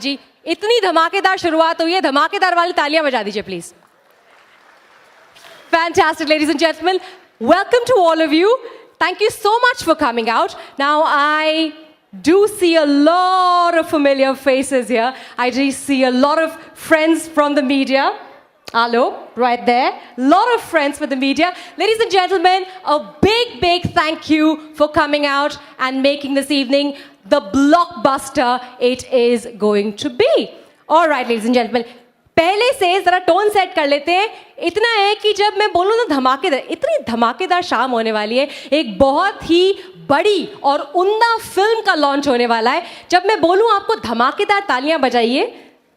जी इतनी धमाकेदार शुरुआत हुई है, धमाकेदार वाली तालियां बजा दीजिए please. Fantastic, ladies and gentlemen. Welcome to all of you. Thank you so much for coming out. Now, I do see a lot of familiar faces here. I do see a lot of friends from the media. Hello, right there. Lot of friends with the media. Ladies and gentlemen, a big, big thank you for coming out and making this evening the blockbuster it is going to be. All right, ladies and gentlemen. पहले से जरा tone set कर लेते हैं. इतना है कि जब मैं बोलूँ ना धमाकेदार, इतनी धमाकेदार शाम होने वाली है. एक बहुत ही बड़ी और उम्दा फिल्म का लॉन्च होने वाला है. जब मैं बोलूँ आपको धमाकेदार तालियां बजाइए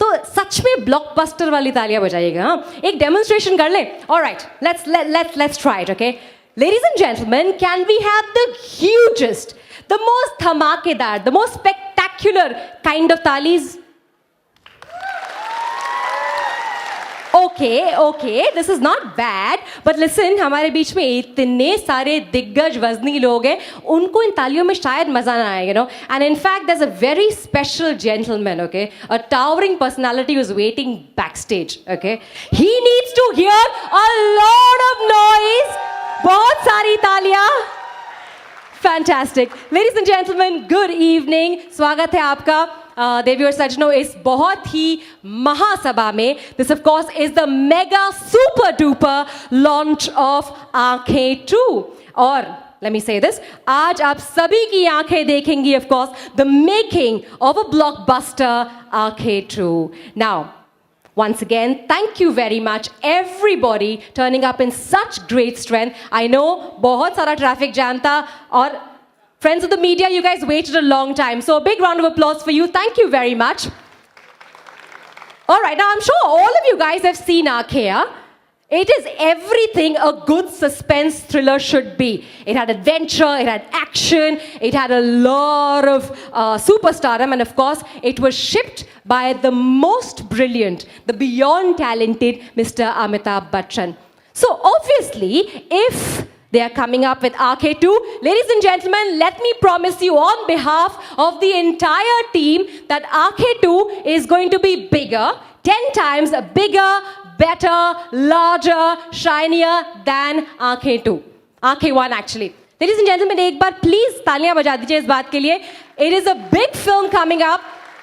तो सच में ब्लॉकबस्टर वाली तालियां बजाइएगा. हाँ, एक डेमोन्स्ट्रेशन कर ले. Alright, let's try it. Okay, ladies and gentleman, can we have the hugest, the most धमाकेदार, the most spectacular kind of तालीज? Okay, this is not bad, but listen, हमारे बीच में इतने सारे दिग्गज वजनी लोग हैं, उनको इन तालियों में शायद मजा ना आए, you know. And in fact, there's a very special gentleman, okay, a towering personality who's waiting backstage, okay. He needs to hear a lot of noise. बहुत सारी तालियां. Fantastic, ladies and gentlemen, good evening. स्वागत है आपका देवी और सज्जनों इस बहुत ही महासभा में. This of course is the mega super duper launch of आंखें 2. और लेट मी से दिस, आज आप सभी की आंखें देखेंगी of course the making of a blockbuster आंखें 2. Now once again, thank you very much everybody turning up in such great strength. I know बहुत सारा traffic jam था और friends of the media, you guys waited a long time. So a big round of applause for you. Thank you very much. All right, now I'm sure all of you guys have seen Aankhein. It is everything a good suspense thriller should be. It had adventure, it had action, it had a lot of superstardom, and of course, it was shipped by the most brilliant, the beyond talented Mr. Amitabh Bachchan. So obviously, if they are coming up with Aankhein 2, ladies and gentlemen, let me promise you on behalf of the entire team that Aankhein 2 is going to be bigger, 10 times bigger, better, larger, shinier than Aankhein 2. Aankhein 1 actually. Ladies and gentlemen, एक बार please तालियां बजा दीजिए इस बात के लिए. It is a big film coming up.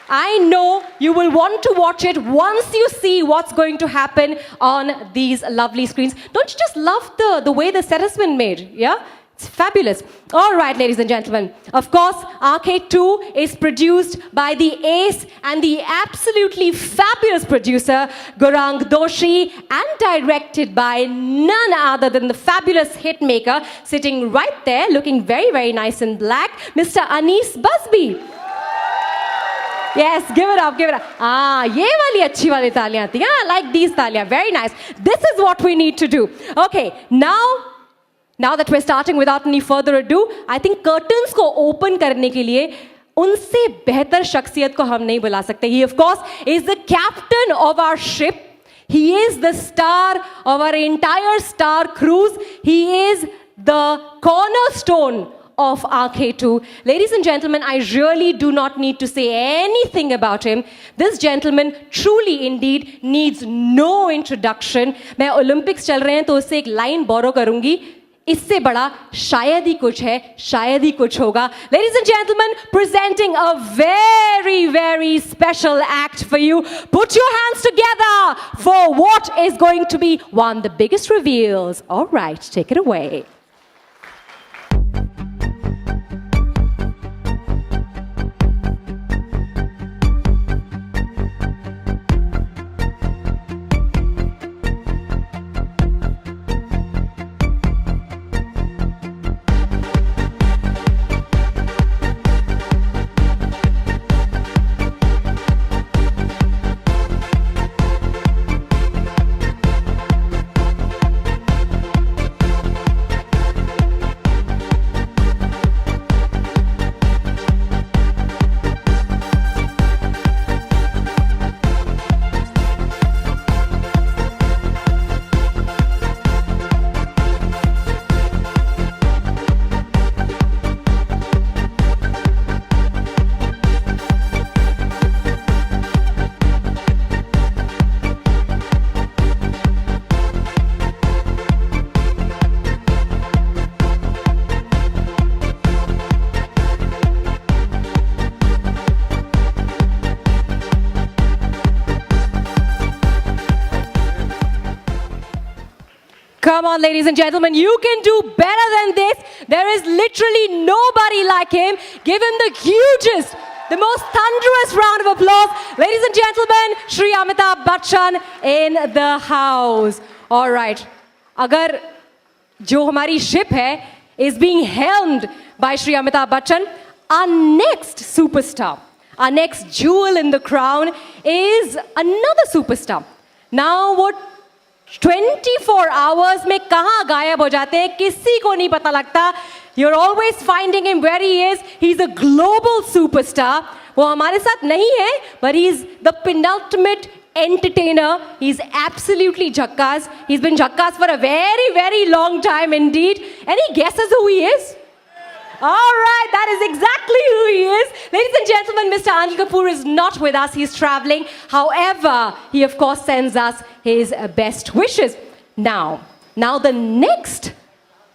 I know you will want to watch it once you see what's going to happen on these lovely screens. Don't you just love the way the set has been made? Yeah? It's fabulous. All right, ladies and gentlemen. Of course, Aankhein 2 is produced by the ace and the absolutely fabulous producer, Gaurang Doshi, and directed by none other than the fabulous hitmaker sitting right there, looking very, very nice in black, Mr. Anees Busby. Yes, give it up, give it up. ये वाली अच्छी वाली तालियां थी. I like these तालियां. Very nice. This is what we need to do. Okay, now that we're starting without any further ado, I think curtains को open करने के लिए उनसे बेहतर शख्सियत को हम नहीं बुला सकते. He of course is the captain of our ship. He is the star of our entire star cruise. He is the cornerstone of Aankhein 2. Ladies and gentlemen, I really do not need to say anything about him. This gentleman truly indeed needs no introduction. मैं Olympics चल रहे हैं तो उससे एक line borrow करूंगी. इससे बड़ा शायद ही कुछ है, शायद ही कुछ होगा. Ladies and gentlemen, presenting a very, very special act for you. Put your hands together for what is going to be one of the biggest reveals. All right, take it away. Come on, ladies and gentlemen, you can do better than this. There is literally nobody like him. Give him the hugest, the most thunderous round of applause. Ladies and gentlemen, Shri Amitabh Bachchan in the house. All right. Agar jo hamari ship hai is being helmed by Shri Amitabh Bachchan, our next superstar, our next jewel in the crown is another superstar. Now what 24 hours में कहाँ गायब हो जाते हैं किसी को नहीं पता लगता. You're always finding him where he is. He's a global superstar. वो हमारे साथ नहीं है, but he's the penultimate entertainer. He's absolutely jackass. He's been jackass for a very, very long time indeed. Any guesses who he is? All right, that is exactly who he is. Ladies and gentlemen, Mr. Anil Kapoor is not with us. He's traveling. However, he of course sends us his best wishes. Now the next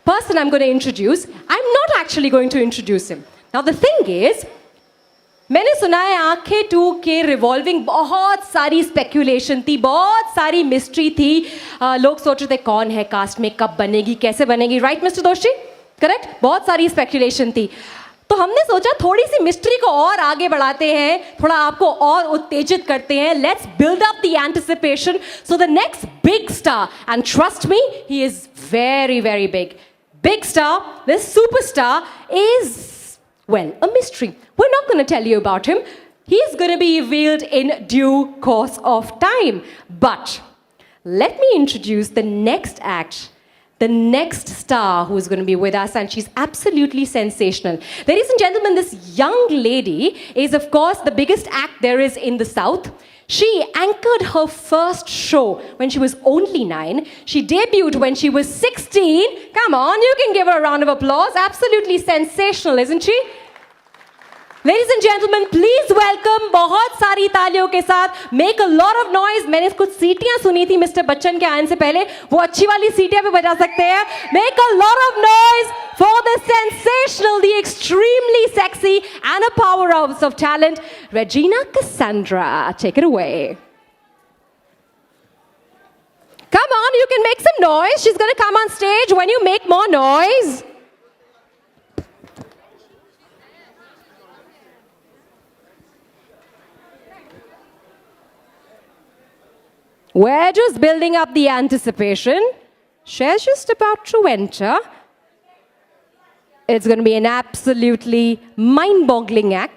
person I'm going to introduce, I'm not actually going to introduce him. Now the thing is, मैंने सुना है आंखें 2 के revolving बहुत सारी speculation थी, बहुत सारी मिस्ट्री थी. लोग सोच रहे थे कौन है कास्ट में, कब बनेगी, कैसे बनेगी. राइट मिस्टर दोषी? करेक्ट. बहुत सारी स्पेक्यूलेशन थी. तो हमने सोचा थोड़ी सी मिस्ट्री को और आगे बढ़ाते हैं, थोड़ा आपको और उत्तेजित करते हैं. Let's build up the anticipation. So the next big star, and trust me, he is very very big. Big star, this superstar is, well, a mystery. We're not going to tell you about him. He's going to be revealed in due course of time. But let me introduce the next act, the next star who's going to be with us, and she's absolutely sensational. Ladies and gentlemen, this young lady is, of course, the biggest act there is in the South. She anchored her first show when she was only 9. She debuted when she was 16. Come on, you can give her a round of applause. Absolutely sensational, isn't she? Ladies and gentlemen, please welcome, बहुत सारी तालियों के साथ, make a lot of noise. मैंने कुछ सीटियां सुनी थी मिस्टर बच्चन के आने से पहले, वो अच्छी वाली सीटियां भी बजा सकते हैं. Make a lot of noise for the sensational, the extremely sexy and a powerhouse of talent, Regina Cassandra. Take it away. Come on, you can make some noise. She's going to come on stage when you make more noise. We're just building up the anticipation. She's just about to enter. It's going to be an absolutely mind-boggling act.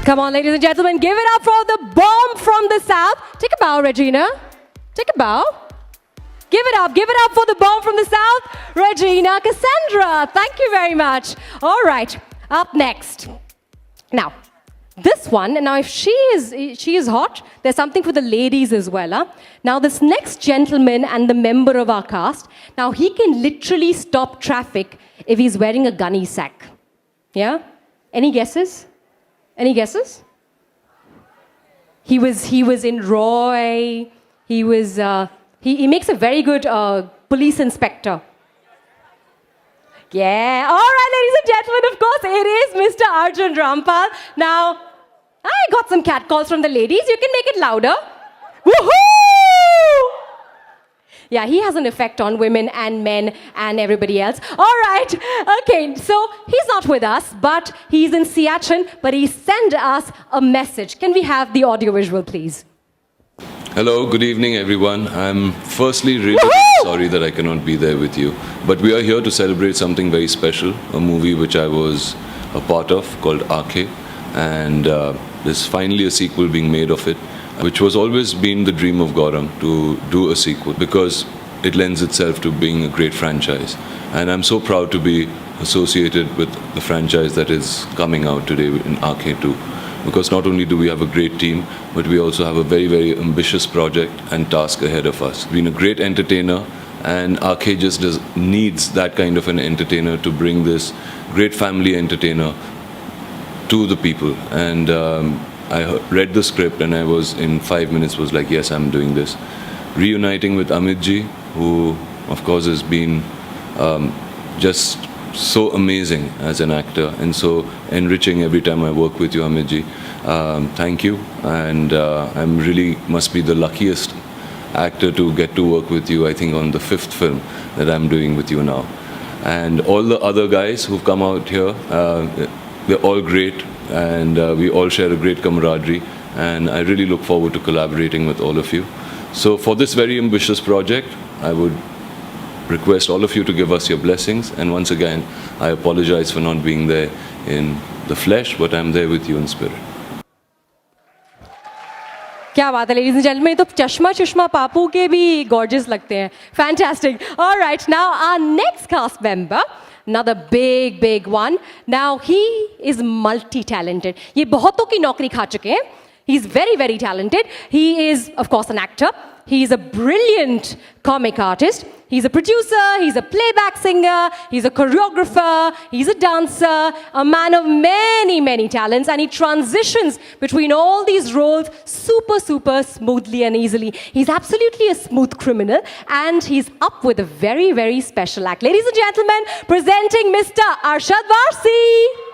Come on, ladies and gentlemen, give it up for the bomb from the South. Take a bow, Regina. Take a bow. Give it up for the bomb from the South, Regina Cassandra. Thank you very much. All right, up next. Now, This one, now if she is hot, there's something for the ladies as well. Huh? Now this next gentleman and the member of our cast, now he can literally stop traffic if he's wearing a gunny sack. Yeah? Any guesses? Any guesses? He was in Roy. He was he makes a very good police inspector. Yeah. All right, ladies and gentlemen, of course, it is Mr. Arjun Rampal. Now, I got some catcalls from the ladies. You can make it louder. Woohoo! Yeah, he has an effect on women and men and everybody else. All right. Okay, so he's not with us, but he's in Siachen, but he sent us a message. Can we have the audio visual, please? Hello, good evening, everyone. I'm firstly really sorry that I cannot be there with you, but we are here to celebrate something very special, a movie which I was a part of called Aankhein, and there's finally a sequel being made of it, which was always been the dream of Gaurang to do a sequel because it lends itself to being a great franchise. And I'm so proud to be associated with the franchise that is coming out today in Aankhein 2. Because not only do we have a great team, but we also have a very, very ambitious project and task ahead of us. Being a great entertainer, and Aankhein just needs that kind of an entertainer to bring this great family entertainer to the people. And I read the script and I was, in 5 minutes, was like, yes, I'm doing this. Reuniting with Amit ji, who of course has been just so amazing as an actor and so enriching every time I work with you, Amit ji. Thank you, and I'm really must be the luckiest actor to get to work with you, I think, on the 5th film that I'm doing with you now. And all the other guys who've come out here, they're all great, and we all share a great camaraderie, and I really look forward to collaborating with all of you. So for this very ambitious project, I would request all of you to give us your blessings, and once again I apologize for not being there in the flesh, but I'm there with you in spirit. क्या बात है ladies and gentlemen, तो चश्मा चश्मा पापू के भी gorgeous लगते हैं. Fantastic. All right, now our next cast member, another big one. Now he is multi-talented. ये बहुतों की नौकरी खा चुके हैं. He's very talented. He is, of course, an actor. He is a brilliant comic artist. He's a producer, he's a playback singer, he's a choreographer, he's a dancer, a man of many talents, and he transitions between all these roles super smoothly and easily. He's absolutely a smooth criminal, and he's up with a very special act. Ladies and gentlemen, presenting Mr. Arshad Varsi.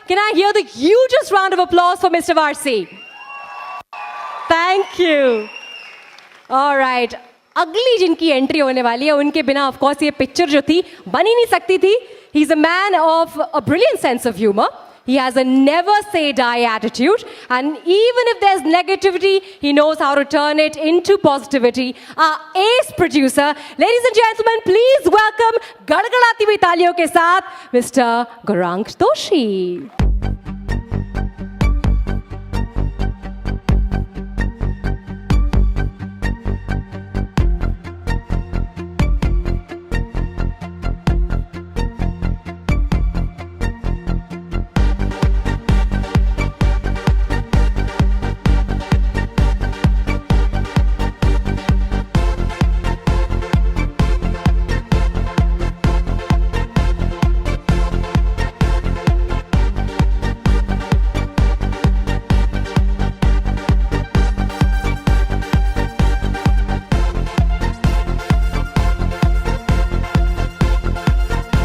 can I hear the hugest round of applause for Mr. Varsi? Thank you. All right. अगली जिनकी entry होने वाली है उनके बिना of course ये picture जो थी बन ही नहीं सकती थी. He is a man of a brilliant sense of humour. He has a never say die attitude, and even if there's negativity, he knows how to turn it into positivity. Our ace producer, ladies and gentlemen, please welcome गड़गड़ाती हुई तालियों के साथ Mr. Gaurang Doshi.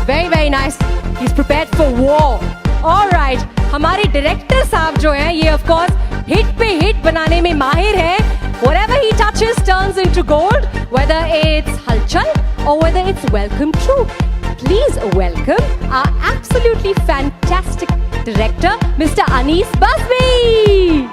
Very nice. He's prepared for war. All right. हमारे director साहब जो हैं ये of course hit पे हिट बनाने में माहिर है. Whatever he touches turns into gold. Whether it's Halchal or whether it's Welcome True. Please welcome our absolutely fantastic director, Mr. Anis Bazmi.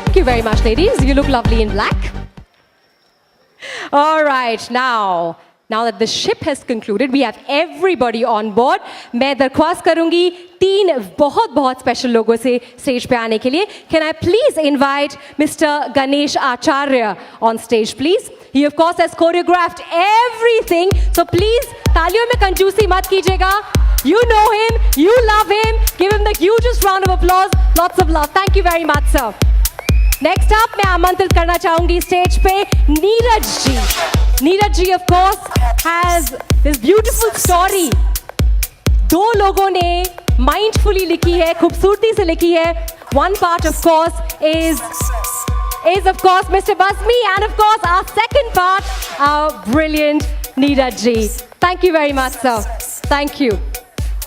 Thank you very much, ladies. You look lovely in black. All right, now that the ship has concluded, we have everybody on board. मैं दरख्वास्त करूंगी 3 बहुत special लोगों से stage पे आने के लिए. Can I please invite Mr. Ganesh Acharya on stage, please? He of course has choreographed everything, so please तालियों में कंजूसी मत कीजिएगा. You know him, you love him. Give him the hugest round of applause. Lots of love. Thank you very much, sir. Next up मैं आमंत्रित करना चाहूंगी stage पे Neeraj ji. Neeraj ji of course has this beautiful story. 2 लोगों ने माइंडफुली लिखी है, खूबसूरती से लिखी है. One part of course is of course Mr. Bazmi, and of course our second part, our brilliant Neeraj ji. Thank you very much, sir. Thank you.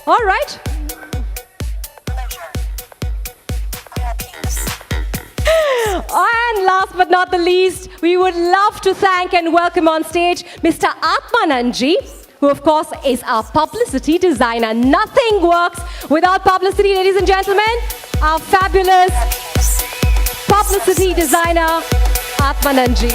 All right. And last but not the least, we would love to thank and welcome on stage Mr. Atmanand ji, who of course is our publicity designer. Nothing works without publicity, ladies and gentlemen. Our fabulous publicity designer, Atmanand ji.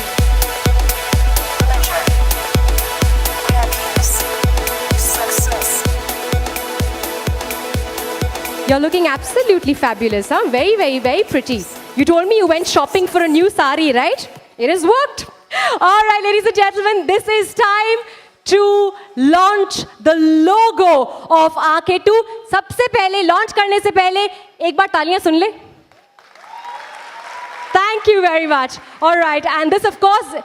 You're looking absolutely fabulous, huh? Very pretty. You told me you went shopping for a new sari, right? It has worked. All right, ladies and gentlemen, this is time to launch the logo of RK2. सबसे पहले launch करने से पहले एक बार तालियां सुन ले. Thank you very much. All right, and this of course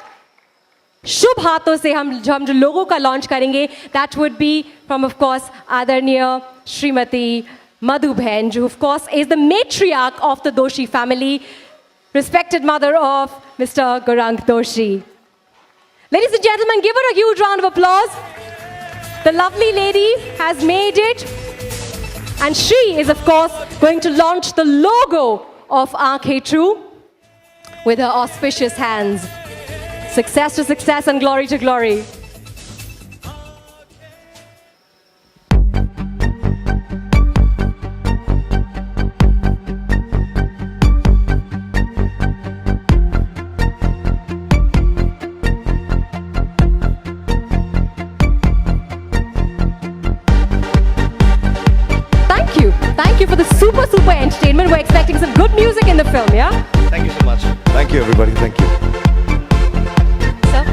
शुभ हाथों से हम जो लोगो का लॉन्च करेंगे, that would be from of course आदरणीय Shrimati Madhu Bhen, who of course is the matriarch of the Doshi family, respected mother of Mr. Gaurang Doshi. Ladies and gentlemen, give her a huge round of applause. The lovely lady has made it, and she is of course going to launch the logo of RK2 with her auspicious hands. Success to success and glory to glory. Thank you for the super entertainment. We're expecting some good music in the film, yeah? Thank you so much. Thank you, everybody. Thank you. Sir?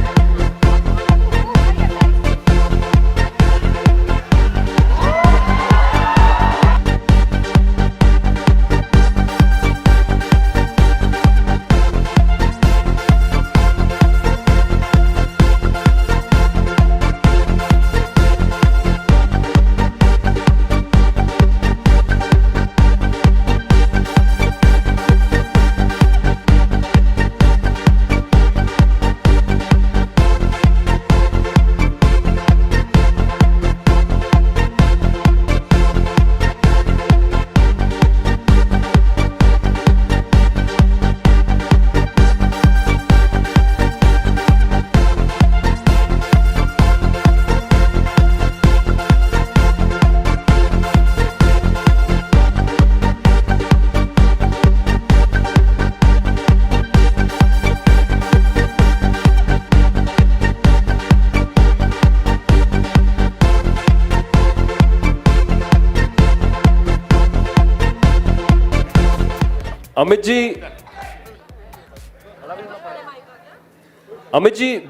Amit ji,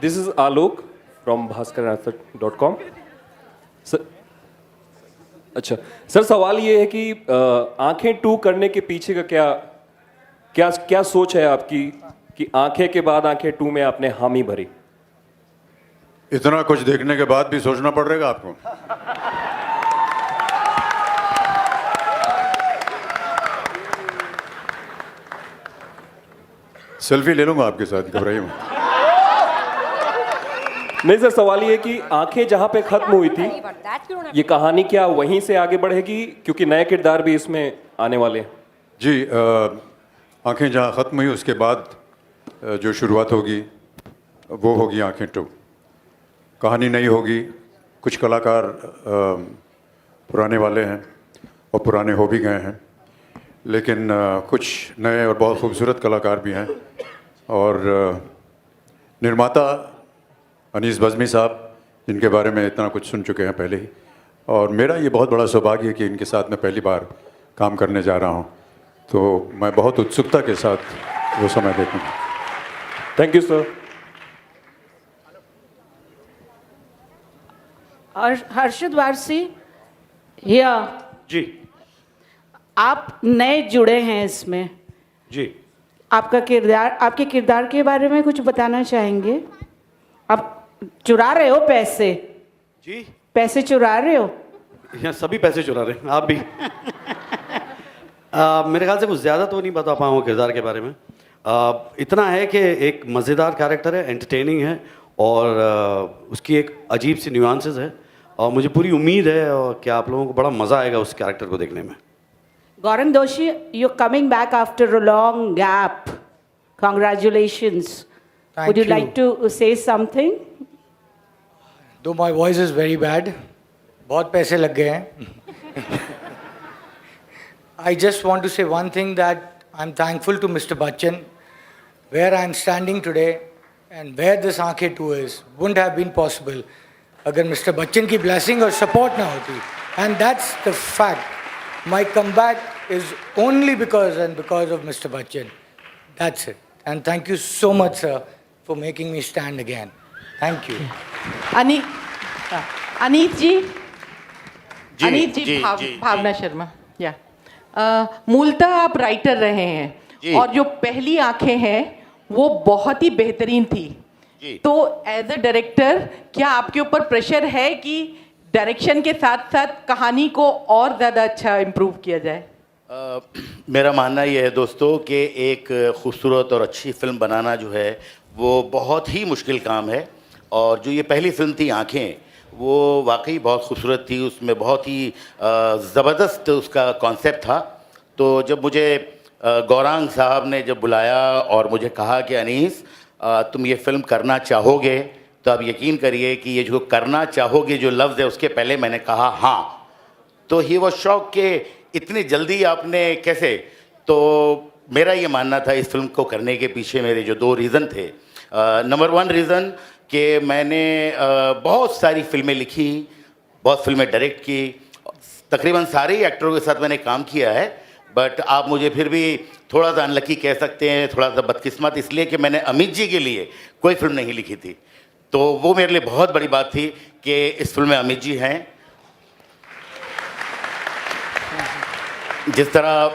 this is Alok from bhaskarananswer.com. Sir, अच्छा sir, सवाल ये है कि आंखें 2 करने के पीछे का क्या सोच है आपकी कि आंखें के बाद आंखें 2 में आपने हामी भरी? इतना कुछ देखने के बाद भी सोचना पड़ेगा आपको। सेल्फी ले लूंगा आपके साथ, घबराइए मत। नहीं सर, सवाल ये है कि आंखें जहां पे खत्म हुई थी, ये कहानी क्या वहीं से आगे बढ़ेगी, क्योंकि नए किरदार भी इसमें आने वाले हैं? जी, आंखें जहाँ ख़त्म हुई उसके बाद जो शुरुआत होगी वो होगी आंखें 2। कहानी नई होगी, कुछ कलाकार पुराने वाले हैं और पुराने हो भी गए हैं, लेकिन कुछ नए और बहुत खूबसूरत कलाकार भी हैं। और निर्माता अनीस बज़मी साहब, जिनके बारे में इतना कुछ सुन चुके हैं पहले ही, और मेरा ये बहुत बड़ा सौभाग्य है कि इनके साथ मैं पहली बार काम करने जा रहा हूँ, तो मैं बहुत उत्सुकता के साथ वो समय देखूँगा। Thank you sir. Harshad Warsi, या जी आप नए जुड़े हैं इसमें, जी आपके किरदार के बारे में कुछ बताना चाहेंगे? आप चुरा रहे हो पैसे? जी, पैसे चुरा रहे हो? यहाँ सभी पैसे चुरा रहे हैं, आप भी। मेरे ख्याल से कुछ ज़्यादा तो नहीं बता पाऊँ किरदार के बारे में। इतना है कि एक मज़ेदार कैरेक्टर है, एंटरटेनिंग है, और उसकी एक अजीब सी न्यूआंसेस है, और मुझे पूरी उम्मीद है और कि आप लोगों को बड़ा मज़ा आएगा उस कैरेक्टर को देखने में। गौरंग दोषी, you coming back after a long gap, congratulations. Would you like to say something? Though my voice is very bad, बहुत पैसे लग गए हैं. I just want to say one thing, that I'm thankful to Mr. Bachchan. Where I'm standing today and where this Aankhein 2 is wouldn't have been possible अगर Mr. Bachchan की blessing और support ना होती. And that's the fact. My comeback is only because of Mr. Bachchan. That's it. And thank you so much, sir, for making me stand again. Thank you. Aneet जी, भावना शर्मा, या मूलतः आप writer रहे हैं और जो पहली आंखें हैं वो बहुत ही बेहतरीन थी। तो एज अ डायरेक्टर क्या आपके ऊपर प्रेशर है कि डायरेक्शन के साथ साथ कहानी को और ज़्यादा अच्छा इम्प्रूव किया जाए? मेरा मानना ये है दोस्तों कि एक खूबसूरत और अच्छी फिल्म बनाना जो है वो बहुत ही मुश्किल काम है, और जो ये पहली फिल्म थी आँखें, वो वाकई बहुत खूबसूरत थी। उसमें बहुत ही ज़बरदस्त उसका कॉन्सेप्ट था। तो जब मुझे गौरांग साहब ने जब बुलाया और मुझे कहा कि अनीस तुम ये फ़िल्म करना चाहोगे, तो आप यकीन करिए कि ये जो करना चाहोगे जो लफ्ज़ है उसके पहले मैंने कहा हाँ। तो ही वो शौक के इतनी जल्दी आपने कैसे। तो मेरा ये मानना था इस फिल्म को करने के पीछे मेरे जो 2 रीज़न थे। नंबर 1 रीज़न कि मैंने बहुत सारी फिल्में लिखी, बहुत फिल्में डायरेक्ट की, तकरीबन सारे ही एक्टरों के साथ मैंने काम किया है, बट आप मुझे फिर भी थोड़ा सा अनलकी कह सकते हैं, थोड़ा सा बदकिस्मत, इसलिए कि मैंने अमित जी के लिए कोई फिल्म नहीं लिखी थी। तो वो मेरे लिए बहुत बड़ी बात थी कि इस फिल्म में अमित जी हैं। जिस तरह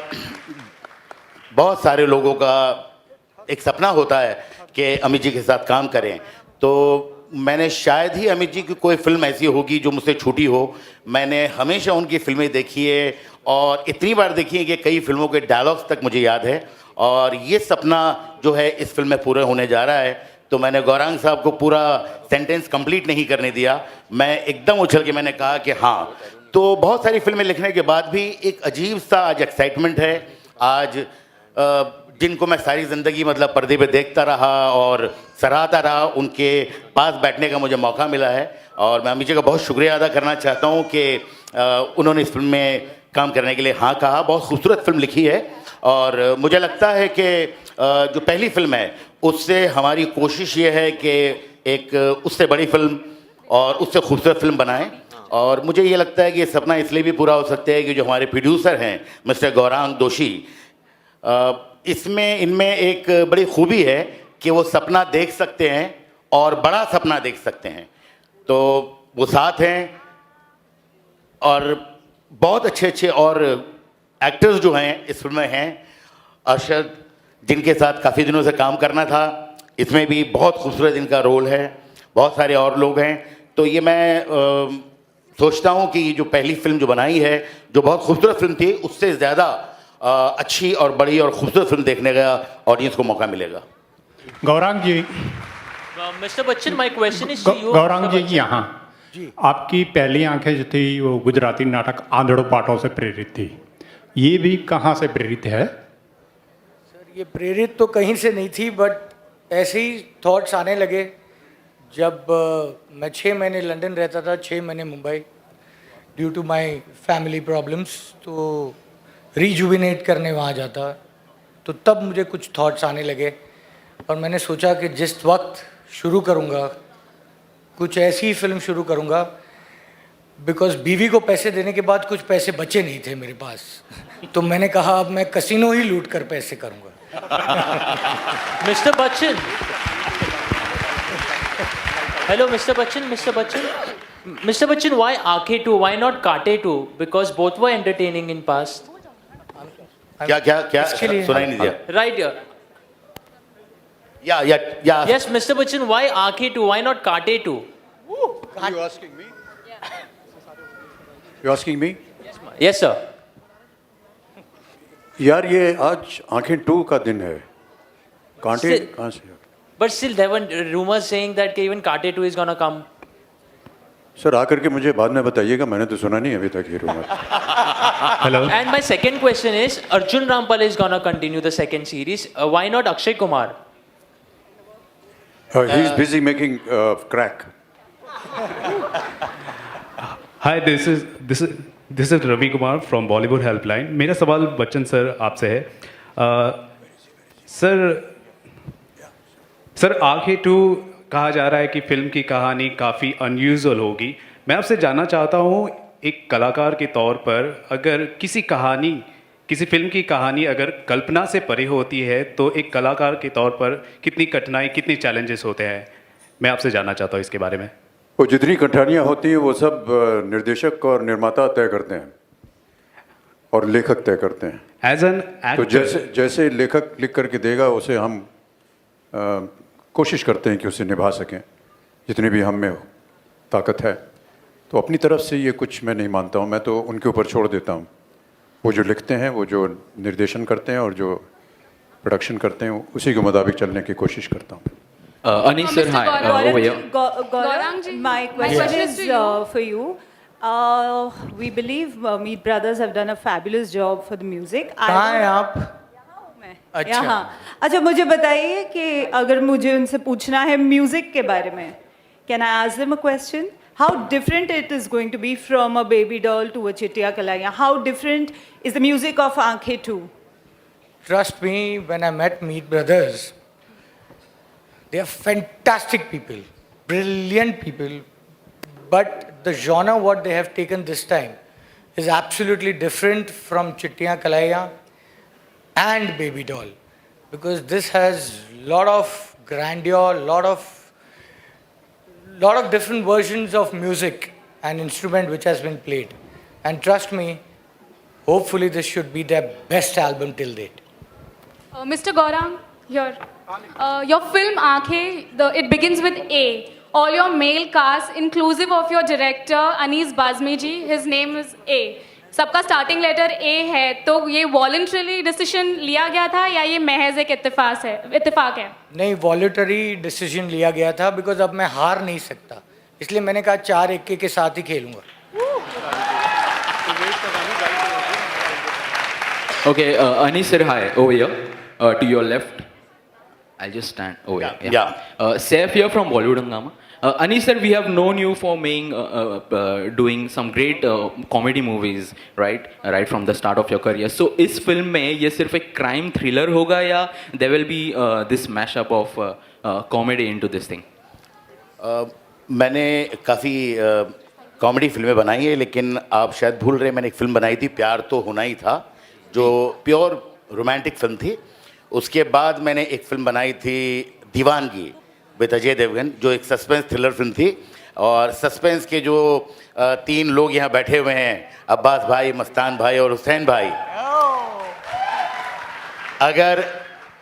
बहुत सारे लोगों का एक सपना होता है कि अमित जी के साथ काम करें, तो मैंने शायद ही अमित जी की कोई फिल्म ऐसी होगी जो मुझसे छूटी हो। मैंने हमेशा उनकी फिल्में देखी है और इतनी बार देखी है कि कई फिल्मों के डायलॉग्स तक मुझे याद है, और ये सपना जो है इस फिल्म में पूरा होने जा रहा है। तो मैंने गौरांग साहब को पूरा सेंटेंस कंप्लीट नहीं करने दिया, मैं एकदम उछल के मैंने कहा कि हाँ। तो बहुत सारी फिल्में लिखने के बाद भी एक अजीब सा आज एक्साइटमेंट है। आज जिनको मैं सारी ज़िंदगी मतलब पर्दे पे देखता रहा और सराहता रहा, उनके पास बैठने का मुझे मौका मिला है, और मैं अमित जी का बहुत शुक्रिया अदा करना चाहता हूँ कि उन्होंने इस फिल्म में काम करने के लिए हाँ कहा। बहुत खूबसूरत फिल्म लिखी है, और मुझे लगता है कि जो पहली फिल्म है उससे हमारी कोशिश ये है कि एक उससे बड़ी फिल्म और उससे खूबसूरत फिल्म बनाएं। और मुझे ये लगता है कि ये सपना इसलिए भी पूरा हो सकता है कि जो हमारे प्रोड्यूसर हैं मिस्टर गौरांग दोषी, इसमें इनमें एक बड़ी खूबी है कि वो सपना देख सकते हैं और बड़ा सपना देख सकते हैं। तो वो साथ हैं और बहुत अच्छे अच्छे और एक्टर्स जो हैं इस फिल्म में हैं। अरशद, जिनके साथ काफ़ी दिनों से काम करना था, इसमें भी बहुत खूबसूरत इनका रोल है। बहुत सारे और लोग हैं। तो ये मैं सोचता हूँ कि ये जो पहली फिल्म जो बनाई है, जो बहुत खूबसूरत फिल्म थी, उससे ज़्यादा अच्छी और बड़ी और खूबसूरत फिल्म देखने का ऑडियंस को मौका मिलेगा। Gaurang ji, mister Bachchan, my question is to you. Gaurang ji यहाँ आपकी पहली आंखें जो थी वो गुजराती नाटक आंधड़ो पाठों से प्रेरित थी। ये भी कहाँ से प्रेरित है? सर, ये प्रेरित तो कहीं से नहीं थी, बट ऐसे ही थॉट्स आने लगे जब मैं 6 महीने लंदन रहता था, 6 महीने Mumbai, due to my family problems. तो रिजुविनेट करने वहाँ जाता, तो तब मुझे कुछ थॉट्स आने लगे और मैंने सोचा कि जिस वक्त शुरू करूँगा, कुछ ऐसी फिल्म शुरू करूँगा, बिकॉज बीवी को पैसे देने के बाद कुछ पैसे बचे नहीं थे मेरे पास, तो मैंने कहा अब मैं कसिनो ही लूट कर पैसे करूँगा। Mister Bachchan, hello Mr. Bachchan, Mr. Bachchan, why Aankhein 2, why not Kaate 2? Because both were entertaining in past. क्या सुनाई नहीं दिया। Right here. या Yes, Mr. Bachchan, why Aankhein 2, why not Kaate 2? Are you asking me? You asking me? Yes sir. यार ये आज आंखें 2 का दिन है, कांटे कहाँ से? But still there were rumors saying that even Kaate 2 is gonna come. Sir आकर के मुझे बाद में बताइएगा, मैंने तो सुना नहीं अभी तक ये rumour. Hello. And my second question is, Arjun Rampal is gonna continue the second series. Why not Akshay Kumar? He's busy making crack. Hi, this is Ravi Kumar from Bollywood helpline. मेरा सवाल बच्चन सर आपसे है। सर आंखें 2 कहा जा रहा है कि फिल्म की कहानी काफ़ी अनयूजुअल होगी। मैं आपसे जानना चाहता हूँ, एक कलाकार के तौर पर, अगर किसी फिल्म की कहानी अगर कल्पना से परे होती है तो एक कलाकार के तौर पर कितनी कठिनाई, कितनी चैलेंजेस होते हैं, मैं आपसे जानना चाहता हूँ इसके बारे में। वो जितनी कठिनाइयाँ होती हैं वो सब निर्देशक और निर्माता तय करते हैं और लेखक तय करते हैं। एज एन तो जैसे लेखक लिख करके देगा उसे हम कोशिश करते हैं कि उसे निभा सकें जितनी भी हम में ताकत है। तो अपनी तरफ से ये कुछ मैं नहीं मानता हूँ, मैं तो उनके ऊपर छोड़ देता हूँ। वो जो लिखते हैं, वो जो निर्देशन करते हैं और जो प्रोडक्शन करते हैं, उसी के मुताबिक चलने की कोशिश करता हूँ। Anis sir, hi. Over here. Gaurang, my question is for you. We believe Meet Brothers have done a fabulous job for the music. कहाँ हैं आप? अच्छा। यहाँ। अच्छा, मुझे बताइए कि अगर मुझे उनसे पूछना है म्यूजिक के बारे में, can I ask them a question? How different it is going to be from a baby doll to a Chittiya Kalaiyan? How different is the music of Aankhein 2? Trust me, when I met Meet Brothers, they are fantastic people, brilliant people, but the genre what they have taken this time is absolutely different from Chittiya Kalaiyan and Baby Doll, because this has lot of grandeur, lot of different versions of music and instrument which has been played, and trust me, hopefully this should be their best album till date. Mr. Gaurang, here. Your film Aankhein, it begins with A. All your male cast, inclusive of your director Anis Bazmi ji, his name is A. सबका starting letter A है, तो ये voluntary decision लिया गया था या ये महज एक इत्तेफाक है? नहीं, वॉलंटरी डिसीजन लिया गया था, बिकॉज अब मैं हार नहीं सकता, इसलिए मैंने कहा 4-1 के साथ ही खेलूंगा। Okay, Anis sir, hi. Over here, to your left. I'll just stand over here. Yeah. Saif here from Bollywood Hungama. Anis sir, we have known you for doing some great comedy movies, right? Right from the start of your career. So, इस film में ये सिर्फ एक crime thriller होगा या there will be this mashup of comedy into this thing? मैंने काफ़ी comedy फिल्में बनाई है, लेकिन आप शायद भूल रहे, मैंने एक फिल्म बनाई थी प्यार तो होना ही था, जो प्योर रोमांटिक फिल्म थी। उसके बाद मैंने एक फिल्म बनाई थी दीवानगी विद अजय देवगन, जो एक सस्पेंस थ्रिलर फिल्म थी। और सस्पेंस के जो 3 लोग यहाँ बैठे हुए हैं, अब्बास भाई, मस्तान भाई और हुसैन भाई, अगर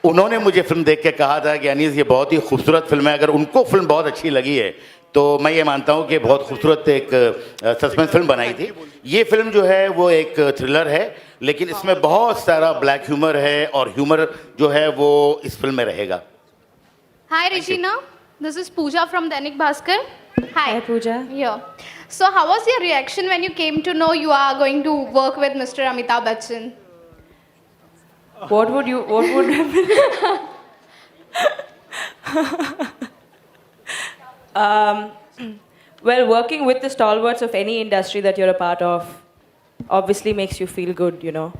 उन्होंने मुझे फिल्म देख के कहा था कि अनीस ये बहुत ही खूबसूरत फिल्म है, अगर उनको फिल्म बहुत अच्छी लगी है तो मैं ये मानता हूँ कि बहुत खूबसूरत एक सस्पेंस फिल्म बनाई थी। ये फिल्म जो है वो एक थ्रिलर है, लेकिन इसमें बहुत सारा ब्लैक ह्यूमर है और ह्यूमर जो है वो इस फिल्म में रहेगा। Hi Regina, this is Pooja from Dainik Bhaskar. Hi Pooja. Yeah. So how was your reaction when you came to know you are going to work with Mr. Amitabh Bachchan? What would happen? Well, working with the stalwarts of any industry that you're a part of obviously makes you feel good, you know.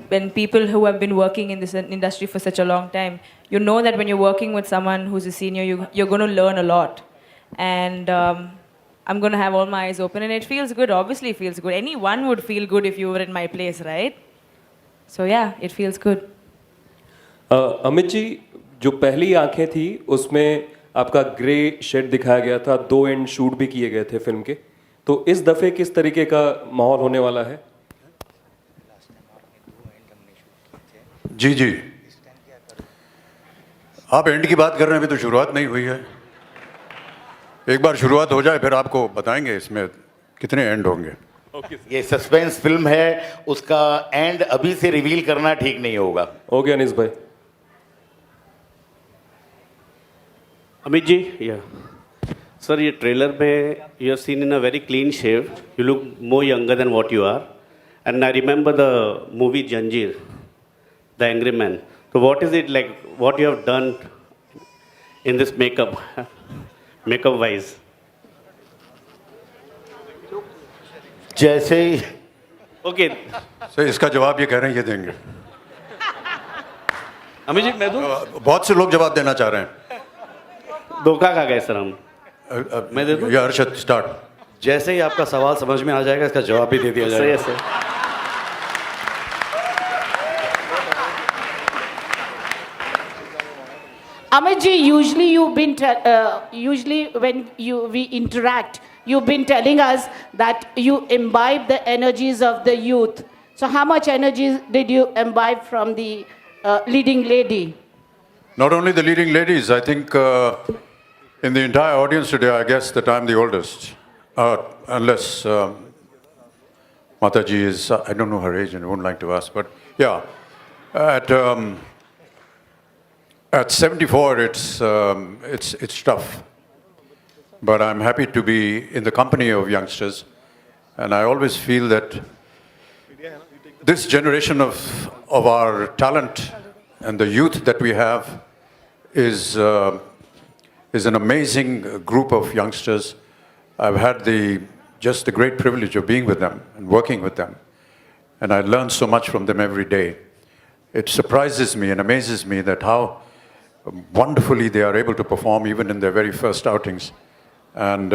When people who have been working in this industry for such a long time, you know that when you're working with someone who's a senior, you're going to learn a lot. And I'm going to have all my eyes open, and it feels good. Obviously, it feels good. Anyone would feel good if you were in my place, right? So yeah, it feels good. Amit ji, जो पहली आंखें थी उसमें आपका grey shade दिखाया गया था, 2 and shoot भी किए गए थे फिल्म के, तो इस दफे किस तरीके का माहौल होने वाला है? जी जी, आप एंड की बात कर रहे हैं, अभी तो शुरुआत नहीं हुई है। एक बार शुरुआत हो जाए फिर आपको बताएंगे इसमें कितने एंड होंगे। ये सस्पेंस फिल्म है, उसका एंड अभी से रिवील करना ठीक नहीं होगा। ओके अनीस भाई। अमित जी, या सर, ये ट्रेलर में you are seen in a very clean shave, you look more younger than what you are, and I remember the movie Zanjeer, the angry man. तो what is it like, what you have done in this makeup wise? जैसे okay sir, इसका जवाब ये कह रहे हैं ये देंगे। अमित जी मैं दूं? बहुत से लोग जवाब देना चाह रहे हैं। धोखा खा गए सर हम। मैं दे दूं? या अर्शद स्टार्ट। जैसे ही आपका सवाल समझ में आ जाएगा इसका जवाब भी दे दिया जाएगा। सही है sir. Amit ji, usually when we interact, you've been telling us that you imbibe the energies of the youth. So how much energy did you imbibe from the leading lady? Not only the leading ladies, I think in the entire audience today, I guess that I'm the oldest. Unless Mataji is, I don't know her age and I wouldn't like to ask, but yeah. At 74, it's tough. But I'm happy to be in the company of youngsters. And I always feel that this generation of our talent and the youth that we have is an amazing group of youngsters. I've had just the great privilege of being with them and working with them. And I learn so much from them every day. It surprises me and amazes me that how wonderfully they are able to perform even in their very first outings. And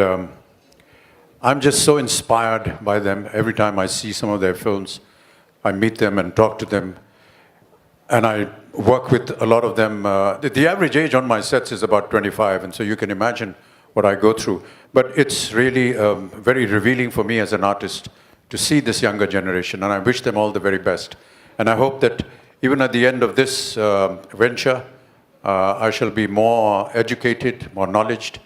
I'm just so inspired by them every time I see some of their films. I meet them and talk to them. And I work with a lot of them. The average age on my sets is about 25, and so you can imagine what I go through. But it's really very revealing for me as an artist to see this younger generation, and I wish them all the very best. And I hope that even at the end of this venture, I shall be more educated, more knowledgeable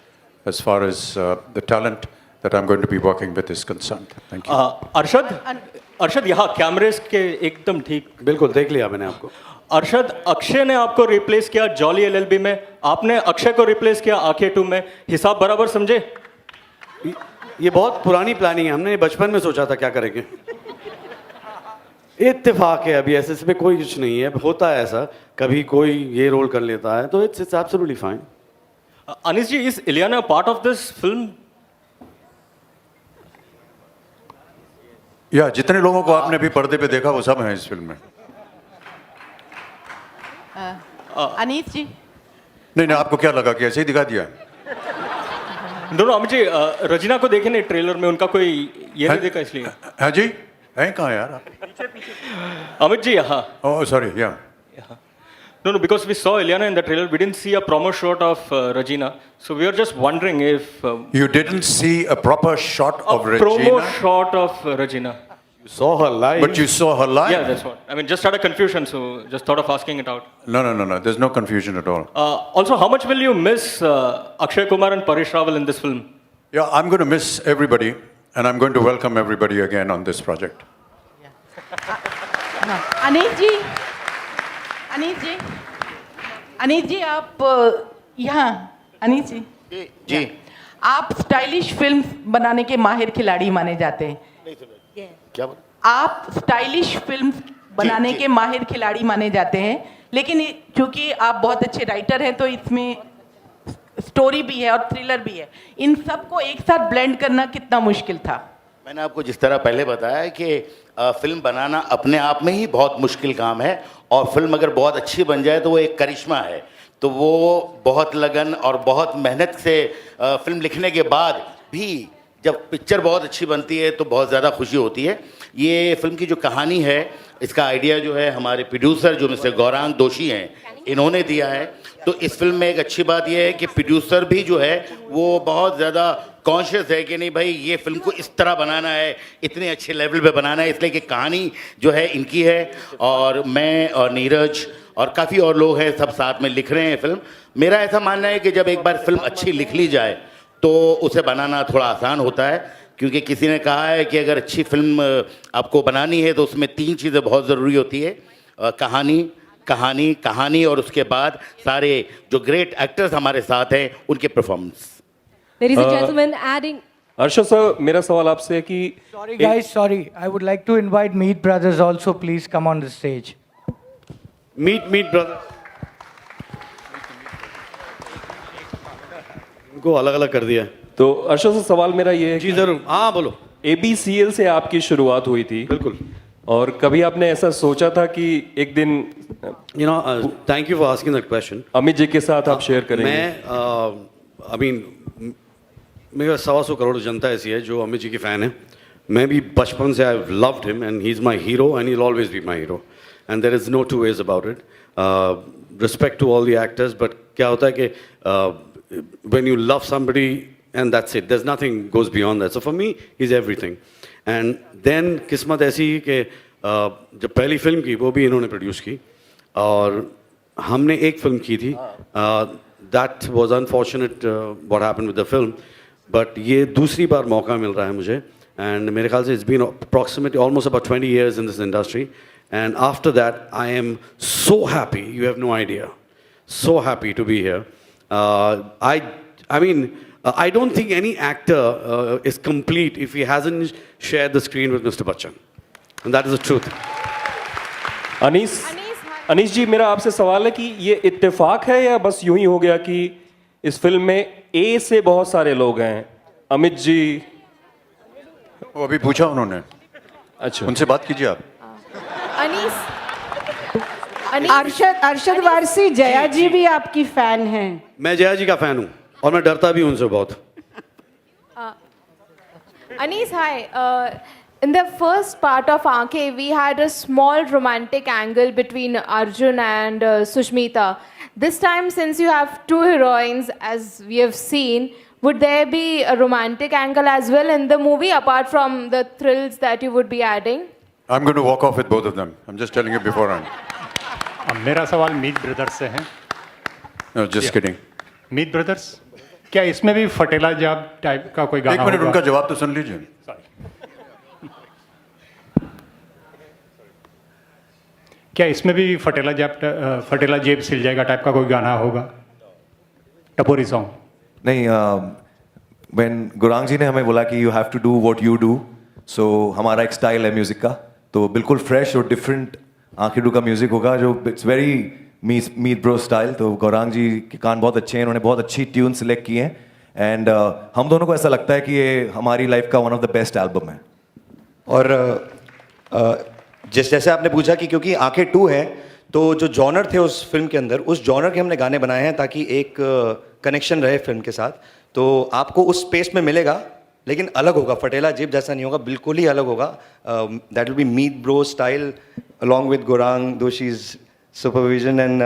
as far as the talent that I'm going to be working with is concerned. Thank you. Arshad यहाँ cameras के एकदम ठीक। बिल्कुल देख लिया मैंने आपको। अरशद, अक्षय ने आपको रिप्लेस किया जॉली एलएलबी में, आपने अक्षय को रिप्लेस किया आंखें 2 में, हिसाब बराबर समझे? ये बहुत पुरानी प्लानिंग है, हमने बचपन में सोचा था क्या करेंगे। इत्तेफाक है, अभी ऐसे इसमें कोई कुछ नहीं है, होता है ऐसा, कभी कोई ये रोल कर लेता है, तो it's absolutely fine. Anees ji, is Ileana part of this film? या जितने लोगों को आपने भी पर्दे पे देखा वो सब हैं इस फिल्म में। अनीस जी, नहीं, आपको क्या लगा कि ऐसे ही दिखा दिया? दोनों अमित जी, रजीना को देखे नहीं ट्रेलर में, उनका कोई ये नहीं देखा इसलिए। हाँ जी, हैं कहाँ यार आप? अमित जी यहाँ। ओह सॉरी, या No, because we saw Ileana in the trailer, we didn't see a promo shot of Regina. So we were just wondering if You didn't see a proper shot of promo Regina, shot of Regina. You saw her live. but you saw her live. Yeah, that's what. I mean, just had a confusion, so just thought of asking it out. No. There's no confusion at all. Also, how much will you miss Akshay Kumar and Paresh Rawal in this film? Yeah, I'm going to miss everybody, and I'm going to welcome everybody again on this project. Anis ji आप यहाँ अनीस जी जी आप stylish film बनाने के माहिर खिलाड़ी माने जाते हैं क्या आप स्टाइलिश फिल्म बनाने के माहिर खिलाड़ी माने जाते हैं लेकिन चूंकि आप बहुत अच्छे राइटर हैं तो इसमें स्टोरी भी है और थ्रिलर भी है इन सबको एक साथ ब्लेंड करना कितना मुश्किल था मैंने आपको जिस तरह पहले बताया कि फिल्म बनाना अपने आप में ही बहुत मुश्किल काम है और फिल्म अगर बहुत अच्छी बन जाए तो वो एक करिश्मा है तो वो बहुत लगन और बहुत मेहनत से फिल्म लिखने के बाद भी जब पिक्चर बहुत अच्छी बनती है तो बहुत ज़्यादा खुशी होती है। ये फिल्म की जो कहानी है इसका आइडिया जो है हमारे प्रोड्यूसर जो मिस्टर गौरांग दोषी हैं इन्होंने दिया है। तो इस फिल्म में एक अच्छी बात यह है कि प्रोड्यूसर भी जो है वो बहुत ज़्यादा कॉन्शियस है कि नहीं भाई ये फिल्म को इस तरह बनाना है इतने अच्छे लेवल पे बनाना है इसलिए कि कहानी जो है इनकी है और मैं और नीरज और काफ़ी और लोग हैं सब साथ में लिख रहे हैं फिल्म। मेरा ऐसा मानना है कि जब एक बार फिल्म अच्छी लिख ली जाए तो उसे बनाना थोड़ा आसान होता है क्योंकि किसी ने कहा है कि अगर अच्छी फिल्म आपको बनानी है तो उसमें 3 चीज़ें बहुत ज़रूरी होती है कहानी कहानी कहानी और उसके बाद सारे जो ग्रेट एक्टर्स हमारे साथ हैं उनके performance. Ladies and gentlemen, adding. Arshad sir मेरा सवाल आपसे है कि Sorry guys, sorry. I would like to invite Meet Brothers also. Please come on the stage. Meet brothers. इनको अलग अलग कर दिया है। तो अर्षद सर सवाल मेरा ये है जी जरूर हाँ बोलो। ABCL से आपकी शुरुआत हुई थी बिल्कुल और कभी आपने ऐसा सोचा था कि एक दिन you know thank you for asking that question Amit ji के साथ आप शेयर करेंगे। मैं आई मीन मेरा 125 करोड़ जनता ऐसी है जो अमित जी की फ़ैन है। मैं भी बचपन से I loved him and he is my hero and he will always be my hero and there is no two ways about it. Respect to all the actors but क्या होता है कि when you love somebody and that's it there is nothing goes beyond that. So for me is everything and then किस्मत ऐसी कि जब पहली film की वो भी इन्होंने प्रोड्यूस की और हमने एक फिल्म की थी that was unfortunate what happened with the film but ये दूसरी बार मौका मिल रहा है मुझे एंड मेरे ख्याल से it's been approximately almost about 20 years in this industry and after that I am so happy you have no idea so happy to be here. I mean I don't think any actor is complete if he hasn't shared the screen with Mr. Bachchan and that is the truth. Anis ji मेरा आपसे सवाल है कि ये इत्तेफाक है या बस यूं ही हो गया कि इस फिल्म में ए से बहुत सारे लोग हैं अमित जी वो अभी पूछा उन्होंने। अच्छा उनसे बात कीजिए आप। अरशद वारसी जया जी भी आपकी फैन हैं। मैं जया जी का फैन हूँ और मैं डरता भी हूँ उनसे बहुत। Anis, hi. In the first part of Aankhein, we had a small romantic angle between Arjun and Sushmita. This time, since you have 2 heroines, as we have seen, would there be a romantic angle as well in the movie, apart from the thrills that you would be adding? I'm going to walk off with both of them. I'm just telling you beforehand. मेरा सवाल मीत brothers से है। No, just kidding. मीत brothers क्या इसमें भी फटेला जाब type का कोई गाना एक मिनट होगा? उनका जवाब तो सुन लीजिए। क्या इसमें भी फटेला जेब सिल जाएगा टाइप का कोई गाना होगा टपोरी सॉन्ग? नहीं व्हेन गुरांग जी ने हमें बोला कि you have to do what you do so हमारा एक स्टाइल है म्यूज़िक का तो बिल्कुल फ्रेश और डिफरेंट आंखें डू का म्यूज़िक होगा जो it's very Meet bro style. तो गौरांग जी के कान बहुत अच्छे हैं इन्होंने बहुत अच्छी ट्यून सिलेक्ट की हैं एंड हम दोनों को ऐसा लगता है कि ये हमारी लाइफ का one of the best album है। और जैसे आपने पूछा कि क्योंकि आंखें 2 है तो जो जॉनर थे उस फिल्म के अंदर उस जॉनर के हमने गाने बनाए हैं ताकि एक कनेक्शन रहे फिल्म के साथ। तो आपको उस स्पेस में मिलेगा लेकिन अलग होगा फटेला जेब जैसा नहीं होगा बिल्कुल ही अलग होगा। That will be Meet bro style along with Gaurang Doshi's supervision and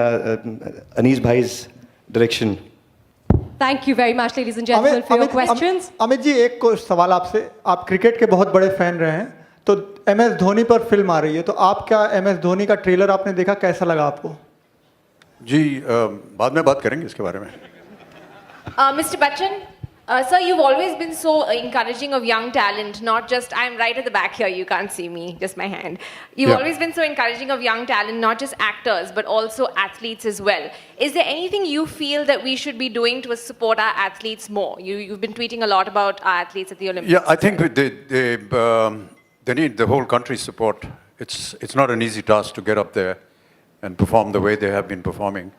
Anis bhai's direction. Thank you very much, ladies and gentlemen, for your questions. Amit ji, एक सवाल आपसे, आप क्रिकेट के बहुत बड़े फैन रहे हैं, तो MS धोनी पर फिल्म आ रही है, तो आप क्या MS धोनी का ट्रेलर आपने देखा, कैसा लगा आपको? जी बाद में बात करेंगे इसके बारे में. Mr. Bachchan, sir, you've always been so encouraging of young talent, not just, I'm right at the back here, you can't see me, just my hand. You've always been so encouraging of young talent, not just actors, but also athletes as well. Is there anything you feel that we should be doing to support our athletes more? You've been tweeting a lot about our athletes at the Olympics. Yeah, I think they need the whole country's support. It's not an easy task to get up there and perform the way they have been performing.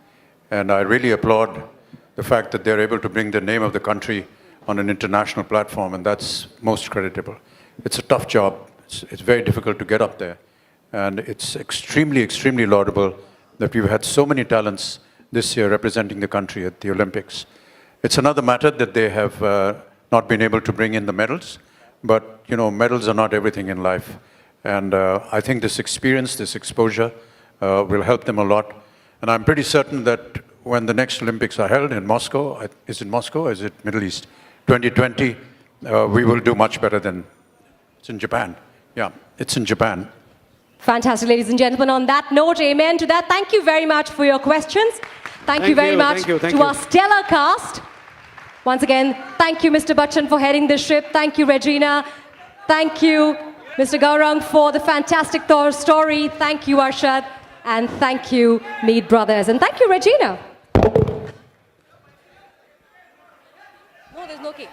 And I really applaud the fact that they're able to bring the name of the country on an international platform, and that's most creditable. It's a tough job. It's very difficult to get up there. And it's extremely, extremely laudable that we've had so many talents this year representing the country at the Olympics. It's another matter that they have not been able to bring in the medals, but, you know, medals are not everything in life. And I think this experience, this exposure will help them a lot. And I'm pretty certain that when the next Olympics are held in Moscow, is it Moscow or is it Middle East? 2020, we will do much better than, it's in Japan. Yeah, it's in Japan. Fantastic, ladies and gentlemen. On that note, amen to that. Thank you very much for your questions. Thank you very much to our stellar cast. Once again, thank you, Mr. Bachchan, for heading this trip. Thank you, Regina. Thank you, Mr. Gaurang, for the fantastic story. Thank you, Arshad. And thank you, Mead Brothers. And thank you, Regina. No, there's no cake.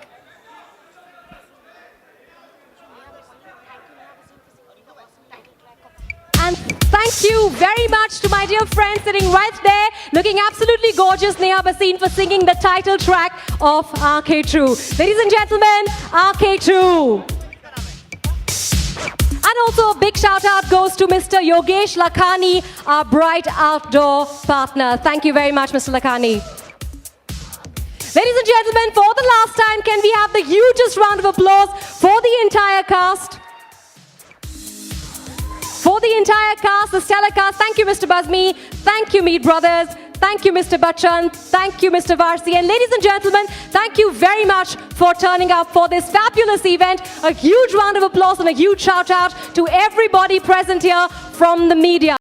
And thank you very much to my dear friend sitting right there, looking absolutely gorgeous, Neha Bhasin, for singing the title track of RK2. Ladies and gentlemen, RK2. And also a big shout out goes to Mr. Yogesh Lakhani, our bright outdoor partner. Thank you very much, Mr. Lakhani. Ladies and gentlemen, for the last time, can we have the hugest round of applause for the entire cast? For the entire cast, the stellar cast. Thank you, Mr. Bazmi. Thank you, Mead Brothers. Thank you, Mr. Bachchan. Thank you, Mr. Varsi. And ladies and gentlemen, thank you very much for turning up for this fabulous event. A huge round of applause and a huge shout out to everybody present here from the media.